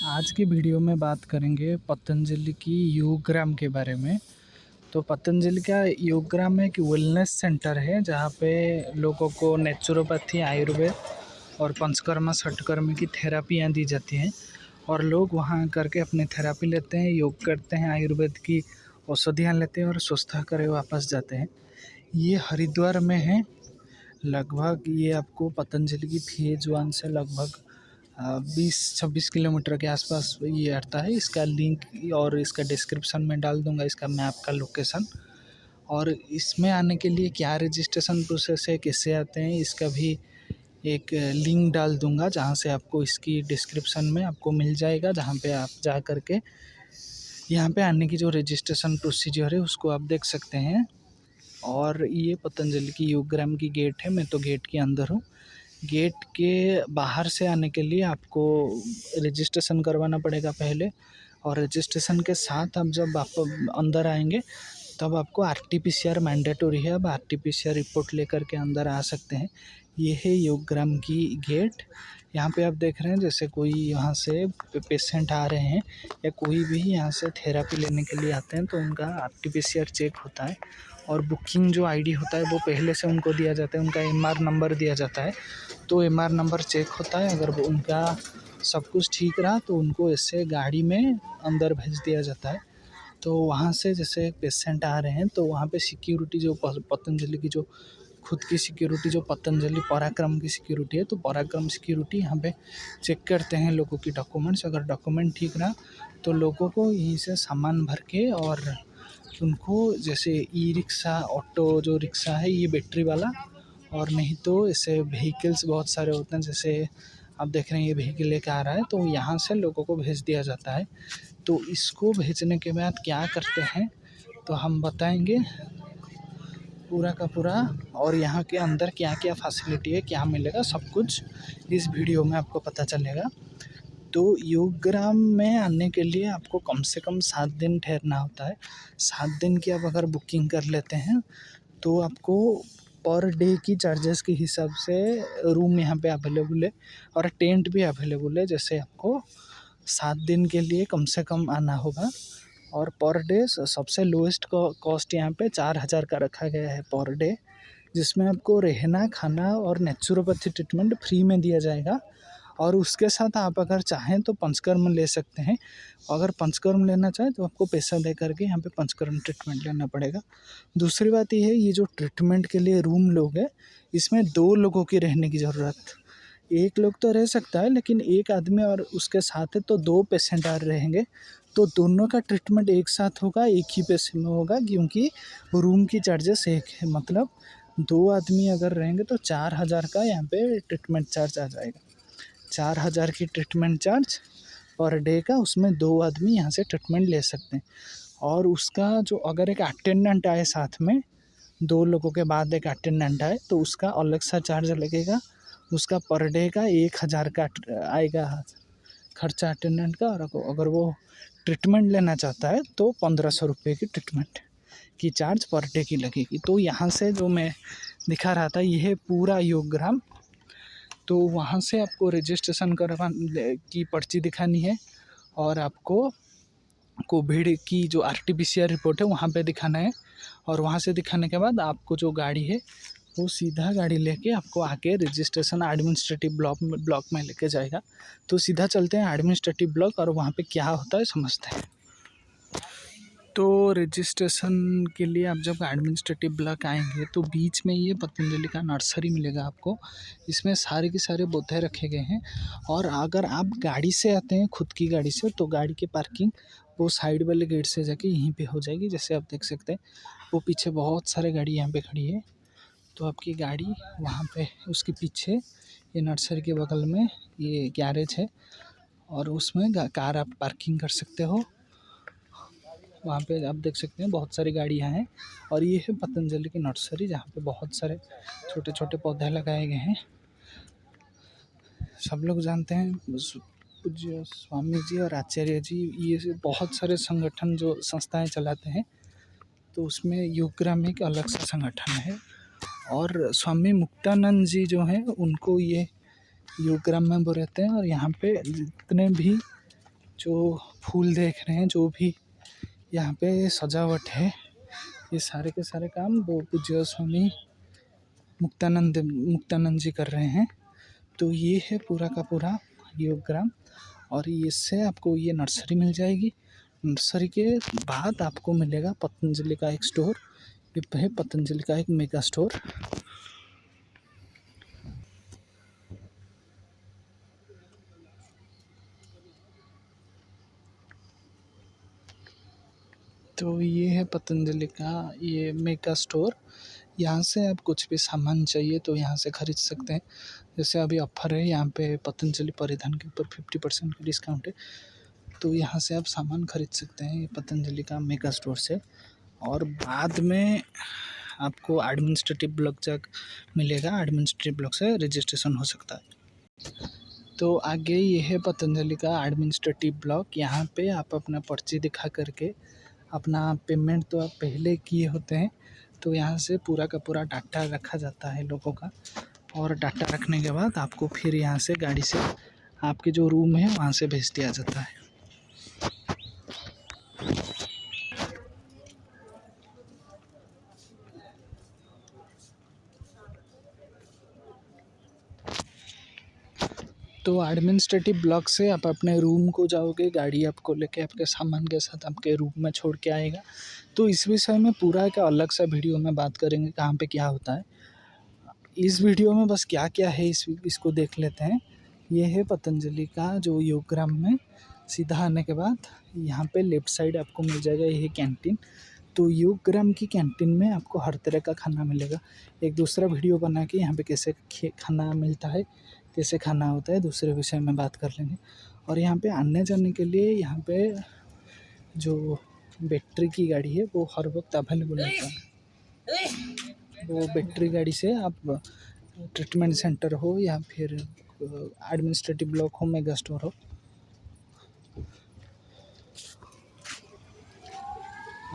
आज की वीडियो में बात करेंगे पतंजलि की योगग्राम के बारे में। तो पतंजलि का योगग्राम एक वेलनेस सेंटर है जहाँ पे लोगों को नेचुरोपैथी, आयुर्वेद और पंचकर्मा षटकर्म की थेरापियाँ दी जाती हैं और लोग वहाँ करके अपनी थेरापी लेते हैं, योग करते हैं, आयुर्वेद की औषधियाँ लेते हैं और स्वस्थ होकर वापस जाते हैं। ये हरिद्वार में है। लगभग ये आपको पतंजलि की फेज 1 से लगभग 20-26 किलोमीटर के आसपास ये आता है। इसका लिंक और इसका डिस्क्रिप्शन में डाल दूंगा, इसका मैप का लोकेशन। और इसमें आने के लिए क्या रजिस्ट्रेशन प्रोसेस है, कैसे आते हैं, इसका भी एक लिंक डाल दूंगा जहां से आपको इसकी डिस्क्रिप्शन में आपको मिल जाएगा, जहां पे आप जा कर के यहाँ पे आने की जो रजिस्ट्रेशन प्रोसीजर है उसको आप देख सकते हैं। और ये पतंजलि की योगग्राम की गेट है। मैं तो गेट के अंदर हूँ। गेट के बाहर से आने के लिए आपको रजिस्ट्रेशन करवाना पड़ेगा पहले, और रजिस्ट्रेशन के साथ आप जब आप अंदर आएंगे तब आपको RT-PCR मैंडेटरी है। अब RT-PCR रिपोर्ट लेकर के अंदर आ सकते हैं। ये है योगग्राम की गेट। यहाँ पे आप देख रहे हैं जैसे कोई यहाँ से पेशेंट आ रहे हैं या कोई भी यहाँ से थेरापी लेने के लिए आते हैं तो उनका RT-PCR चेक होता है और बुकिंग जो ID होता है वो पहले से उनको दिया जाता है। उनका MR नंबर दिया जाता है, तो MR नंबर चेक होता है। अगर वो उनका सब कुछ ठीक रहा तो उनको ऐसे गाड़ी में अंदर भेज दिया जाता है। तो वहाँ से जैसे पेशेंट आ रहे हैं तो वहाँ पे सिक्योरिटी जो पतंजलि की जो खुद की सिक्योरिटी, जो पतंजलि पराक्रम की सिक्योरिटी है, तो पराक्रम सिक्योरिटी यहाँ पे चेक करते हैं लोगों की डॉक्यूमेंट्स। अगर डॉक्यूमेंट ठीक रहा तो लोगों को यहीं से सामान भर के और उनको जैसे ई-रिक्शा, ऑटो जो रिक्शा है ये बैटरी वाला, और नहीं तो ऐसे व्हीकल्स बहुत सारे होते हैं। जैसे आप देख रहे हैं ये व्हीकल लेके आ रहा है, तो यहाँ से लोगों को भेज दिया जाता है। तो इसको भेजने के बाद क्या करते हैं तो हम बताएंगे पूरा का पूरा, और यहाँ के अंदर क्या क्या फैसिलिटी है, क्या मिलेगा, सब कुछ इस वीडियो में आपको पता चलेगा। तो योगग्राम में आने के लिए आपको कम से कम 7 दिन ठहरना होता है। 7 दिन की आप अगर बुकिंग कर लेते हैं तो आपको पर डे की चार्जेस के हिसाब से रूम यहाँ पे अवेलेबल है और टेंट भी अवेलेबल है। जैसे आपको 7 दिन के लिए कम से कम आना होगा और पर डे सबसे लोएस्ट कॉस्ट यहाँ पे 4,000 का रखा गया है पर डे, जिसमें आपको रहना, खाना और नेचुरोपैथी ट्रीटमेंट फ्री में दिया जाएगा। और उसके साथ आप अगर चाहें तो पंचकर्म ले सकते हैं। अगर पंचकर्म लेना चाहें तो आपको पैसा दे करके यहाँ पे पंचकर्म ट्रीटमेंट लेना पड़ेगा। दूसरी बात ये है, ये जो ट्रीटमेंट के लिए रूम लोगे इसमें 2 लोगों की रहने की ज़रूरत। एक लोग तो रह सकता है लेकिन एक आदमी और उसके साथ है तो 2 पेशेंट और रहेंगे, तो दोनों का ट्रीटमेंट एक साथ होगा, एक ही पैसे में होगा, क्योंकि रूम की चार्जेस एक है। मतलब 2 आदमी अगर रहेंगे तो 4,000 का यहाँ पे ट्रीटमेंट चार्ज आ जाएगा। 4,000 की ट्रीटमेंट चार्ज पर डे का, उसमें 2 आदमी यहाँ से ट्रीटमेंट ले सकते हैं। और उसका जो अगर एक अटेंडेंट आए साथ में, 2 लोगों के बाद एक अटेंडेंट आए तो उसका अलग सा चार्ज लगेगा। उसका पर डे का 1,000 का आएगा खर्चा अटेंडेंट का। और अगर वो ट्रीटमेंट लेना चाहता है तो 1,500 रुपये की ट्रीटमेंट की चार्ज पर डे की लगेगी। तो यहाँ से जो मैं दिखा रहा था ये है पूरा योगग्राम। तो वहाँ से आपको रजिस्ट्रेशन की पर्ची दिखानी है और आपको कोविड की जो RT-PCR रिपोर्ट है वहाँ पे दिखाना है। और वहाँ से दिखाने के बाद आपको जो गाड़ी है वो सीधा गाड़ी लेके आपको आके रजिस्ट्रेशन एडमिनिस्ट्रेटिव ब्लॉक में लेके जाएगा। तो सीधा चलते हैं एडमिनिस्ट्रेटिव ब्लॉक और वहाँ पे क्या होता है समझते हैं। तो रजिस्ट्रेशन के लिए आप जब एडमिनिस्ट्रेटिव ब्लॉक आएंगे तो बीच में ये पतंजलि का नर्सरी मिलेगा आपको। इसमें सारे के सारे पौधे रखे गए हैं। और अगर आप गाड़ी से आते हैं, खुद की गाड़ी से, तो गाड़ी की पार्किंग वो साइड वाले गेट से जाके यहीं पे हो जाएगी। जैसे आप देख सकते हैं वो पीछे बहुत सारे गाड़ी यहाँ पे खड़ी है। तो आपकी गाड़ी वहाँ पे उसके पीछे ये नर्सरी के बगल में ये गैरेज है और उसमें कार आप पार्किंग कर सकते हो। वहाँ पे आप देख सकते हैं बहुत सारी गाड़ियाँ हैं। और ये है पतंजलि की नर्सरी जहाँ पे बहुत सारे छोटे छोटे पौधे लगाए गए हैं। सब लोग जानते हैं पूज्य स्वामी जी और आचार्य जी ये बहुत सारे संगठन जो संस्थाएं चलाते हैं, तो उसमें योगग्राम एक अलग सा संगठन है। और स्वामी मुक्तानंद जी जो हैं उनको ये योगग्राम में वो रहते हैं। और यहाँ पे जितने भी जो फूल देख रहे हैं, जो भी यहाँ पे सजावट है, ये सारे के सारे काम वो पूज्य स्वामी मुक्तानंद जी कर रहे हैं। तो ये है पूरा का पूरा योग ग्राम, और इससे आपको ये नर्सरी मिल जाएगी। नर्सरी के बाद आपको मिलेगा पतंजलि का एक स्टोर। ये है पतंजलि का एक मेगा स्टोर। तो ये है पतंजलि का ये मेगा स्टोर। यहाँ से आप कुछ भी सामान चाहिए तो यहाँ से ख़रीद सकते हैं। जैसे अभी ऑफर है यहाँ पे पतंजलि परिधान के ऊपर 50% का डिस्काउंट है, तो यहाँ से आप सामान खरीद सकते हैं पतंजलि का मेगा स्टोर से। और बाद में आपको एडमिनिस्ट्रेटिव ब्लॉक तक मिलेगा, एडमिनिस्ट्रेटिव ब्लॉक से रजिस्ट्रेशन हो सकता है। तो आगे ये है पतंजलि का एडमिनिस्ट्रेटिव ब्लॉक। यहाँ पे आप अपना पर्ची दिखा करके अपना पेमेंट तो आप पहले किए होते हैं, तो यहाँ से पूरा का पूरा डाटा रखा जाता है लोगों का, और डाटा रखने के बाद आपको फिर यहाँ से गाड़ी से आपके जो रूम है वहाँ से भेज दिया जाता है। तो एडमिनिस्ट्रेटिव ब्लॉक से आप अपने रूम को जाओगे, गाड़ी आपको लेके आपके सामान के साथ आपके रूम में छोड़ के आएगा। तो इस विषय में पूरा एक अलग सा वीडियो में बात करेंगे कहाँ पे क्या होता है। इस वीडियो में बस क्या क्या है इसको देख लेते हैं। ये है पतंजलि का जो योग ग्राम में सीधा आने के बाद यहाँ पे लेफ़्ट साइड आपको मिल जाएगा ये कैंटीन। तो योग ग्राम की कैंटीन में आपको हर तरह का खाना मिलेगा। एक दूसरा वीडियो बना के यहाँ पे कैसे खाना मिलता है, कैसे खाना होता है, दूसरे विषय में बात कर लेंगे। और यहाँ पे आने जाने के लिए यहाँ पे जो बैटरी की गाड़ी है वो हर वक्त अवेलेबल होता है। वो बैटरी गाड़ी से आप ट्रीटमेंट सेंटर हो या फिर एडमिनिस्ट्रेटिव ब्लॉक हो, मेगा स्टोर हो,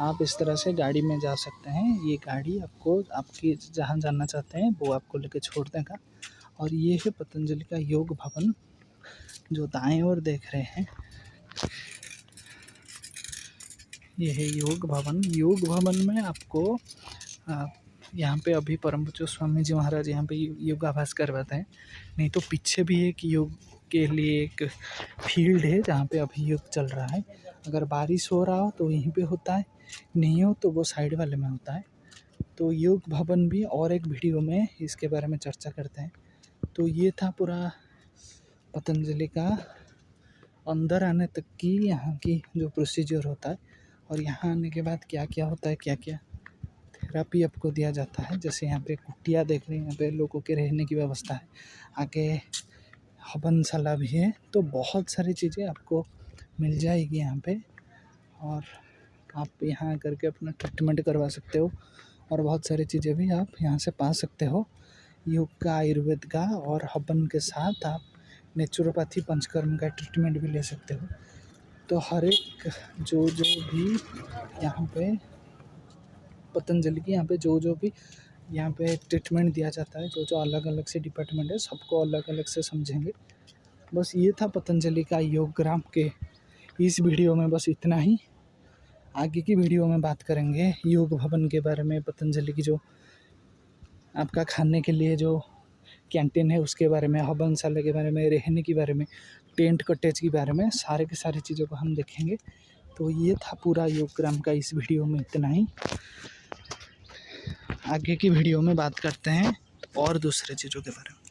आप इस तरह से गाड़ी में जा सकते हैं। ये गाड़ी आपको आपकी जहाँ जाना चाहते हैं वो आपको लेके छोड़ देगा। और ये है पतंजलि का योग भवन, जो दाएं ओर देख रहे हैं, ये है योग भवन। योग भवन में आपको यहाँ पे अभी परम पूज्य स्वामी जी महाराज यहाँ पे योगाभ्यास करवाते हैं। नहीं तो पीछे भी एक योग के लिए एक फील्ड है जहाँ पे अभी योग चल रहा है। अगर बारिश हो रहा हो तो यहीं पे होता है, नहीं हो तो वो साइड वाले में होता है। तो योग भवन भी और एक वीडियो में इसके बारे में चर्चा करते हैं। तो ये था पूरा पतंजलि का अंदर आने तक की यहाँ की जो प्रोसीजर होता है, और यहाँ आने के बाद क्या क्या होता है, क्या क्या थेरापी आपको दिया जाता है। जैसे यहाँ पे कुटिया देख रहे हैं, यहाँ पे लोगों के रहने की व्यवस्था है, आगे हवनशाला भी है। तो बहुत सारी चीज़ें आपको मिल जाएगी यहाँ पे, और आप यहाँ आकर के अपना ट्रीटमेंट करवा सकते हो, और बहुत सारी चीज़ें भी आप यहाँ से पा सकते हो, योग का, आयुर्वेद का, और हवन के साथ आप नेचुरोपैथी पंचकर्म का ट्रीटमेंट भी ले सकते हो। तो हर एक जो भी यहाँ पे पतंजलि की यहाँ पे जो भी यहाँ पे ट्रीटमेंट दिया जाता है, जो अलग अलग से डिपार्टमेंट है, सबको अलग अलग से समझेंगे। बस ये था पतंजलि का योग ग्राम के इस वीडियो में, बस इतना ही। आगे की वीडियो में बात करेंगे योग भवन के बारे में, पतंजलि की जो आपका खाने के लिए जो कैंटीन है उसके बारे में, हवनशाला के बारे में, रहने के बारे में, टेंट कॉटेज के बारे में, सारे की सारी चीज़ों को हम देखेंगे। तो ये था पूरा योग ग्राम का इस वीडियो में इतना ही। आगे की वीडियो में बात करते हैं और दूसरे चीज़ों के बारे में।